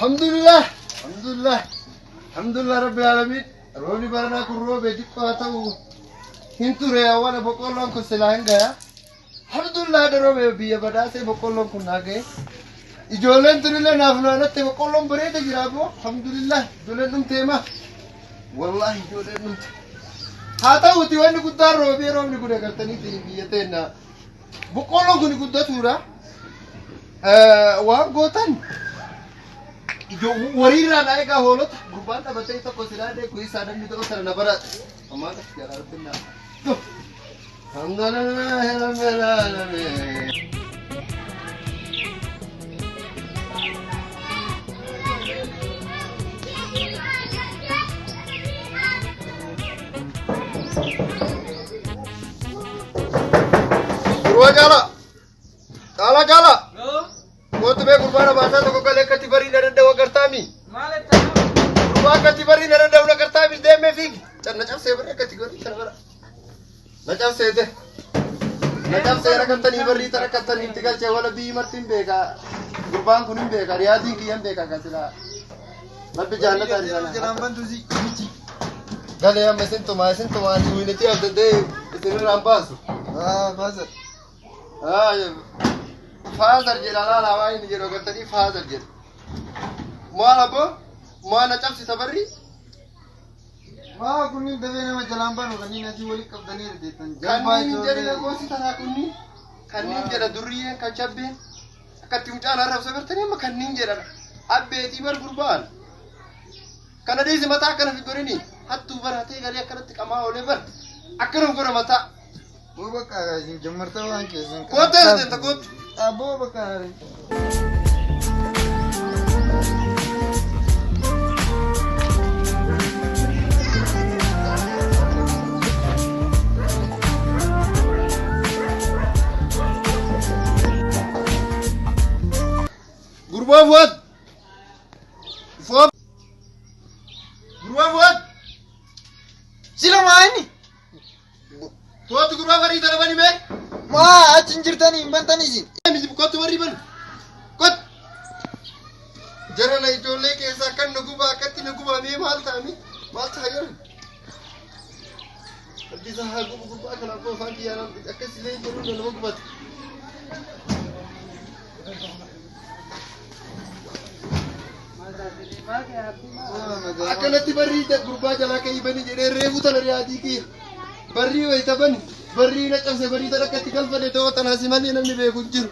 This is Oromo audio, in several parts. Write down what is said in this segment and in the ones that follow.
Alhamdulillah. Alhamdulillah. Alhamdulillah Rabbil Alamin. Roobni baranaa kun roobee xiqqoo haa ta'u hin ture awwaala boqqolloon kun silaa hin gaya. Alhamdulillah da roobee biyya badhaasee boqqolloon kun naa gahe. Ijoolleen tunillee naaf naannatti boqqolloon bareeda jira boo. Alhamdulillah ijoolleen dhumtee ma. Wallahi ijoolleen dhumte. Haa ta'uuti wanni guddaan roobni kun agartaniiti biyya teenna. Boqqolloon kun guddatuudha. Waan gootan. Wariiraan eegaa hoolota gubbaan dhabatee tokko silaa deeku isaa namni tokko sana na baraate. Ammaan as jalaatti naa. Alhamdulillah rabbil alamin. Gurwajala. Kala. Waktu be gurbana bahasa toko kale kati bari nada dawa kartami. Maleta. Gurba kati bari nada dawa kartami de me fig. Carna cap se bari kati gori carna. Na cap se de. Na cap se ra kantani bari tara kantani tigal che wala bi martin beka. Gurban kunin beka riyadi kiyan beka kasila. Nabi janna tari jana. Jangan bantu si. Gale ya mesin toma suine ti alde de itene rampas. Fazer. Fazer jela la wa ini jero gatani fazer jel. Mala bo mana capsi sabari. Ma kunni deve nama jalamban kanni nasi wali kabdani retan. Kanni jere na gosi tara kunni. Kanni jera durriye kan chabbe. Akati mutala rab sabartani ma kanni jera. Abbe ti bar qurban. Kana disi mata kana figorini. Hattu barate gari akanatti qama ole bar. Akkarum gora mata. Wo bakka jammarta waan keesan. Kote de takot. Abo bakka. Gurba buat. Gurba buat. Sila maini. Tuatu gurba bari tara bani me. Ma achinjirtani bantani sin. Misi bukotu bari ban. Kot. Jara na ijole ke sakan nuguba akati nuguba me malta yer. Bisa hagu gurba kana ko fanti yana akasi le jeru na nugubat. Akanatti barri gurba jala kai bani jere reebu tan riyaadi ki. Barri wayta bani barri na cabse barri tan akkatti kalfade to tan hasimali namni beeku jiru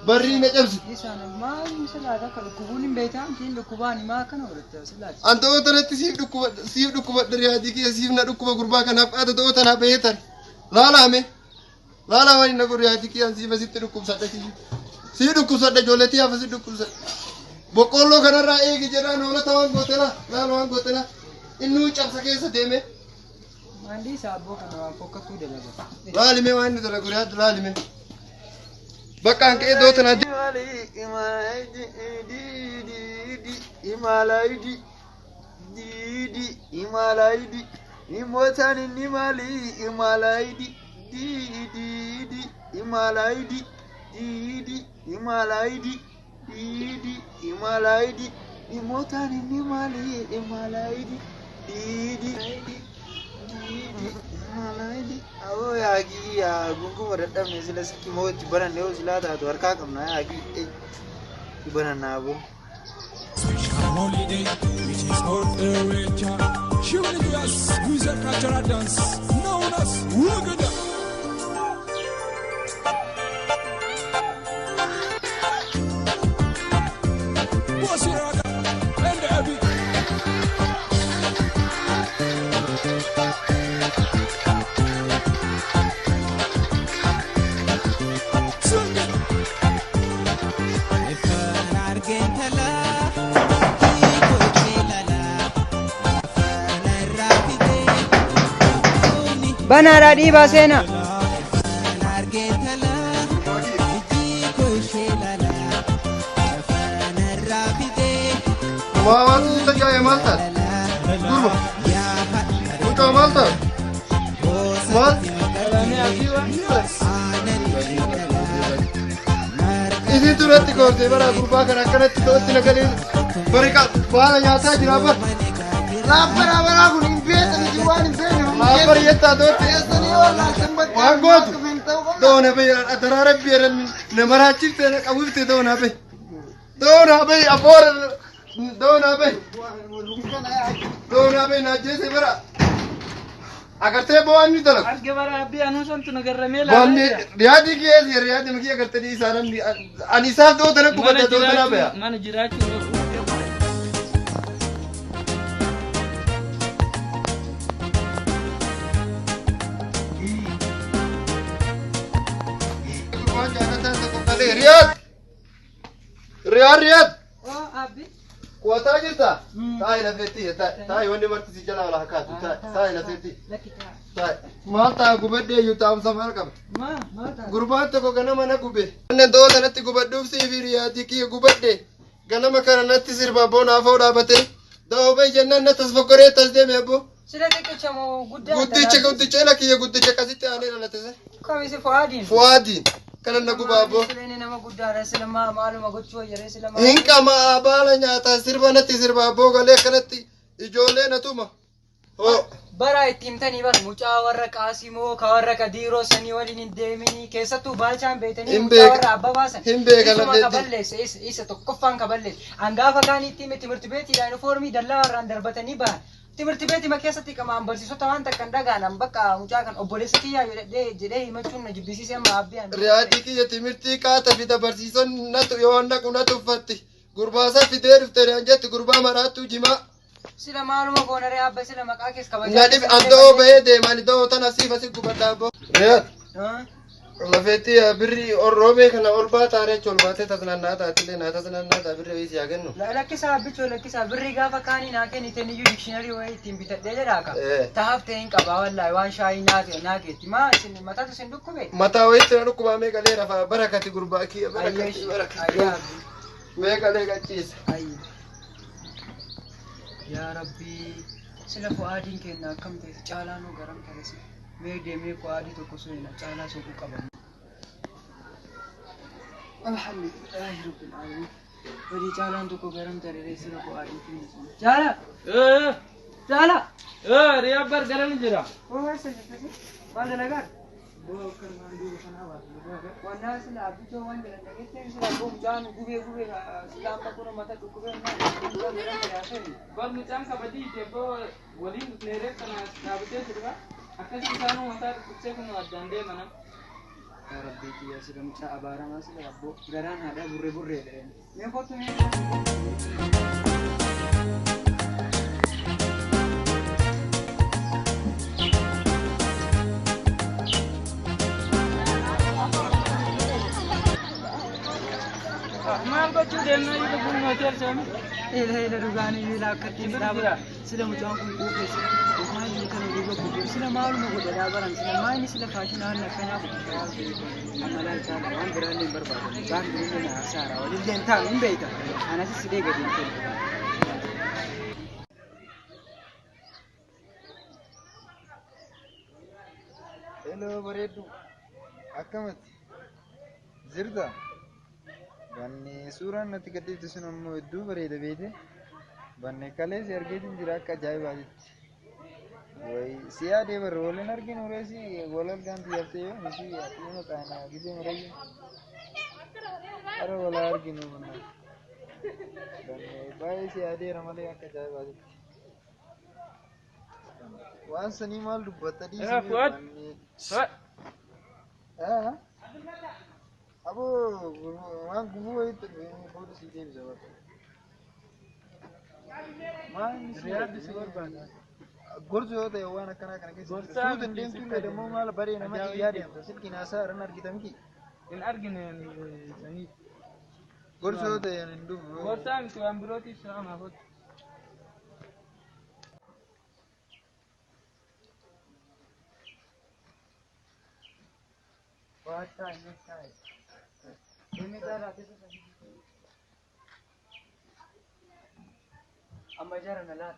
barri na cabse isana ma misala da kala kubulin beitan kin da kubani ma kana wurta sala anto tanatti siif dukkuba riyaadi ki siif na dukkuba gurba kan hafata to tan habeetan lala wani na riyaadi ki an siif sitti dukkubsadde siif dukkubsadde joleti hafa siif dukkubsadde boqqollo kanarra eegi jedhan hola tawan gotela lala wan gotela innu cabsa keessa deeme Mandi sabo kana fokkatu dalaga. Lalime wani dalaga riyaad lalime. Bakka ke do tana Imalaidi imotani nimali imalaidi imotani nimali Malaidi awo yagi ya gungu wadda me sila siki moti bana ne sila ta to harka kamna yagi ibana nabo Special holiday which is called Erecha. She will do us with a cultural dance known as Wugada. What's your other? And every Bana radi basena. Mawat kita jaya malta. Guru. Kita malta. Mat. Ini tuh nanti kalau dia berapa kan akan itu tuh tidak kali. بركة بالا يا تاجر أبا لا برا كن بيت اللي جواني فين ما بريتا دوت يسني والله سنبت وأقول دونا بي أترى ربي نمرة شفت أقولت دونا بي أبور دونا بي نجس برا أكرتي بواني تلو arge bara abbi anu santu nagarrame la بواني ريادي كيس ريادي مكيا كرتي دي سالم أني سال دو تنا كوبا دو تنا بيا mana jiraachu رياض oh abbi كوتا جرتا تاي لفتي تاي وندي مرتي سجلا ولا حكاتو تاي لفتي lakita تاي ما تا غبدي يوتام سمركم ma ta غربات كو غنا منا غبي ان دو دنتي غبدو في رياضي كي غبدي غنا مكان نتي سربا بونا فودا بتي دو بي جنن نتسفكري تسدم يبو sila tekechamo gudda غدي لك يا غدي كاسيتي علينا لتزه kamisi fuadin فؤادي كان نغبابو sila ni nama gudda sila ma maaluma gochoo yere sila ma hinka ma bala nyaata sirba natti sirba bogalee kanatti ijoollee natuma ho bara ittimtanii bar mucaa warra qaasimoo ka warra kadiiroo sanii waliin hin deemini keessattuu baalchaan beetanii Hin mucaa beeka. warra abba baasan Hin beeka Isuma lafeetti. ka balleesse isa tokkoffaan ka balleesse hangaafa kaanii itti timirti beetiidhaan uniformii dallaa warraan darbatanii bahan timirti beetima keessatti qamaan barsiisota waan takka hin dhagaanan bakka mucaa kan obboleessa kiyyaa jedhee himachuun na jibbisiisee amma abbiyaan riyaadii kiyya timirtii kaata fida barsiison natu yoo naqu natu uffatti gurbaasa fidee dhufte riyaan jetti gurbaa maraattuu jimaa sila maaluma goonaree abba sila maqaa keessa kabajaa nadhib andoo bahee deeman idoo tana siifa si gubadhaa bo riyaad lafeetti birri orroomee kana ol baataa reecha ol baatee tasnannaa taatilee naa tasnannaa taa birri wayisi haa kennu lakkisaa abbichoo lakkisaa birri gaafa kaanii naa kenniten iyyuu dikshiinarii wayii ittiin bitadhee jedhaaka tahaaf ta'e hin qabaa wallaahi waan shaayii naageetti maa isin mataatu isin dhukkube mataa wayitti na dhukkubaa meeqalee rafaa barakati gurbaa kiyya barakati barakati meeqalee qachiisa yaa rabbii sila fu'aadiin keenya akkam ta'e caalaa nuu garam ta'es mee deemee fu'aadii tokko so'ina caalaa soquu qaban alhamdulillahi rabbil alamin badii caalaan tokko garam ta'e sila fu'aadii keenya caalaa riyaa bar garan jira oo wasa jettee maal dalagaa boo kan waan duuba kana waan sila abbichoo waan jedhan dhageetteen sila mucaan gubee sila amma kun mata dhukkubee bar mucaan kabadii deeboo waliin neeree kana dhaabatee jirra akkasii isaanuu mataa dhukkubsee kun addaan deemana yaa rabbii kiyya sila mucaa abaaramaa sila abboo garaan haadha burree dha'een mee kottu mee maal gochuu deemnaa yoo kun hotel seenu ila dhugaanii miila akkattiin dhaabata sila mucaan kun quufe sila waan jiru kana duuba gurguru sila maaluma godhe dhaabaran sila maayini sila faashinaa waan akkanaa godhe amalaan caala waan biraallee hin barbaadan waan biraallee na haasaara walillee hin taa'u hin beeyta anas sidee gadi hin kennu Hello bareedu akkamatti jirta banne suuraan natti gadhiifte sun ammoo hedduu bareeda beete banne kalee si argeetiin jira akka ajaa'ibaatitti way si yaadee barre waliin arginu reesi wal argaan xiyyaftee yoo nisi ati maqaana gisee murayyo ara wala arginu banne baay'ee si yaadeera malee akka ajaa'ibaatitti waan sanii maal dubbatta dhiisii banne Abo waan gubuu wayitti booda sii deebisa bakka. Maan riyaaddi si barbaada. Gorsu yoo ta'e waan akkanaa kana keessa jira. Suuta hin deemtu illee dammoo maal baree nama xiyyaa deemta. Silkiin haasaa irraan argita miti. hin argine sanii Gorsu yoo ta'e hin dhufu. gorsaa miti waan birootiif sa'amaaf hotu amma jara na laat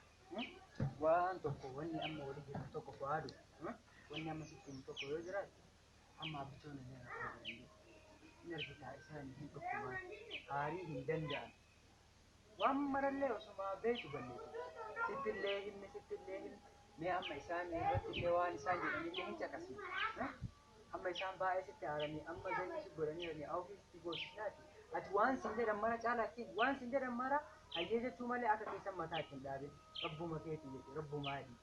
waan tokko wanni amma wali jiru tokko fu'aadu wanni amma sittiin tokko yoo jiraatu amma abbichoon hin argitaa isaan hin dhukkubaan haarii hin danda'an waan marallee osuma beeku balleessu. Sittillee himne mee amma isaan irratti illee waan isaan jedhanillee hin caqasne. Amma isaan baay'ee sitti haaranii amma beeksisi godhanii ofiisitti goosisaati. Ati waan sin jedhan mara caalaatti waan sin jedhan mara hayyee jechuu malee akka keessan mataa ittiin dhaabin rabbuma keetii jechuudha rabbumaa jedhi.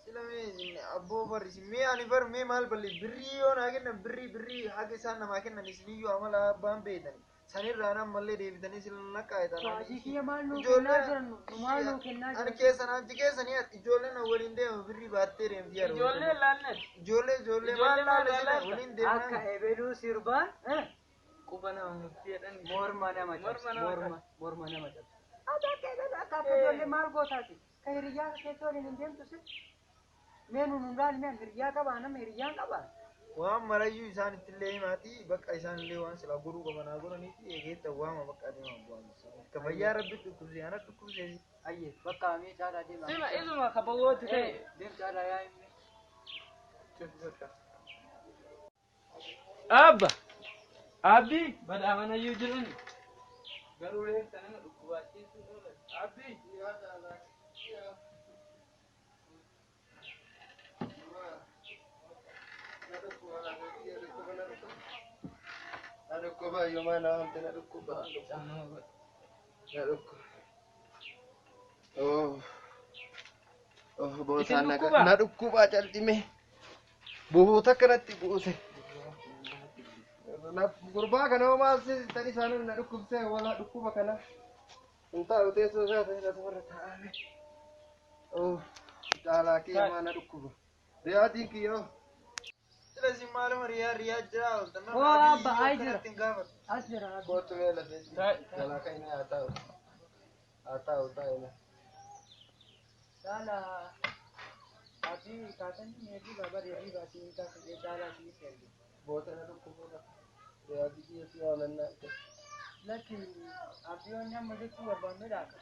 Sila mee abboo barri mee ani bar mee maal balli birrii yoo naa kennan birrii haga isaan namaa kennan isiniyyuu amala abbaan beektan sanirraa nan mallee deebitanii sila lakkaa'etan. Faajii kiyya maal nuu kennaa jiran maal nuu kennaa jiran. Ani keessan anti keessanii ijoolleen waliin deemu birrii baattee deemti yaadu. Ijoollee laannet. Ijoollee maal laala waliin deeman. Akka eebeluu sirbaan Quba nama murtii jedhan. morma nama cabsa morma nama cabsa. Akka ijoollee maal gootaati? Ka hiriyyaa keessa waliin hin deemtu si? Mee nuun hundaan mee hiriyyaa qabaa nama hiriyyaan qabaa? Waan marayyuu isaan ittillee himaati bakka isaan illee waan sila godhuu qabanaa godhaniiti eegeetta waama bakka deeman bu'an. Ka fayyaa rabbi dhukkubsee ana dhukkubsee. Ayyee bakka amee caalaa deema. Sima isuma kabawooti ta'e. Deem caalaa yaa himne. Abba. Abbi. Badhaamanayyuu jirani. Garuu reefta nama dhukkubachiisuu oolan. Abbi. Nadukkuba yooma naamte nadukkuba. Nadukkuba. Bootaan nadukkuba calqime. Buhuuta kanatti buuse. Gurbaa kana maal tan isaan nadukkubsee wala dhukkuba kana. Inta teessoo isaa ta'e lafa warra taa'ame. Caalaa kiyya maa nadukkuba. Riyaatiin kiyyoo. Sila si maaluma riyaa jira olta. Abba ay jira. As jira. Kootu mee lafee. Jalaa kan inni haa ta'u. Haa ta'u taa'ina. Saala ati kaatan meetii baba reebii baatii kaasee caalaa si seergi. Boota nadukkuba. Riyaatii kiyya si yaalannaa. Laki abdiyoonni amma jechuu barbaanne dhaaka.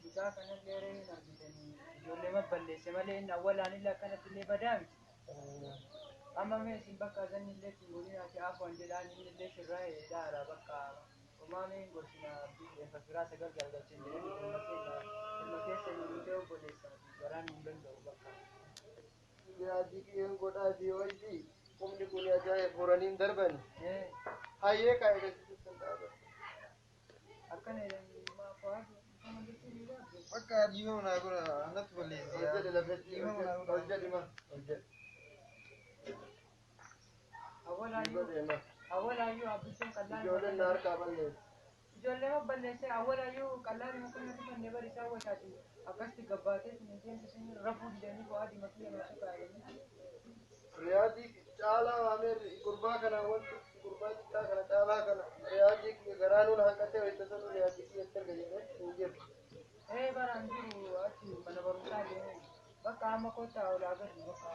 Bitaa kana leeree hin argitanii ijoollee mabballeesse malee inni awwalaan illee akkanatti illee badaa miti. Amma mee isin bakka zanni illee tingulii ati afaan jedhaan inni illee sirraa eedaadha bakka uumameen gorsina fakiraa sagal gargalcheen jedhanii ilma keessa inni ta'u godheessa garaan hin danda'u bakka. Riyaatii kiyya godhaa fi ho'i humni kun ajaa'ib horaniin darban. Hayyee kaa'ee gaggeessuun dhaabata. Akkana jedhanii maafaatu kana jechuun ni dhaabde. Bakka diimaa naa godha anatti balleessi. Hojjedhe lafetti hojjedhe ma hojjedhe. Awwalaayyuu abbisuun qallaan. Ijoolleen na harkaa balleessi. Ijoollee mabballeessee awwalaayyuu qallaan mukkeen dhufannee bari isaa wataati akkasitti gabbaatee sin deemsisin rafuu didanii bu'aa diimatuu lama sukaayanii. Riyaatii caalaa waamee gurbaa kana wanti gurbaa xiqqaa kana caalaa kana riyaatii garaanuun hanqatee hojjetan riyaatii keessatti arga jedhee hin jiru. Baraan jiru achi mana barumsaa deemee bakka amma kottaa olaa gadi bakka.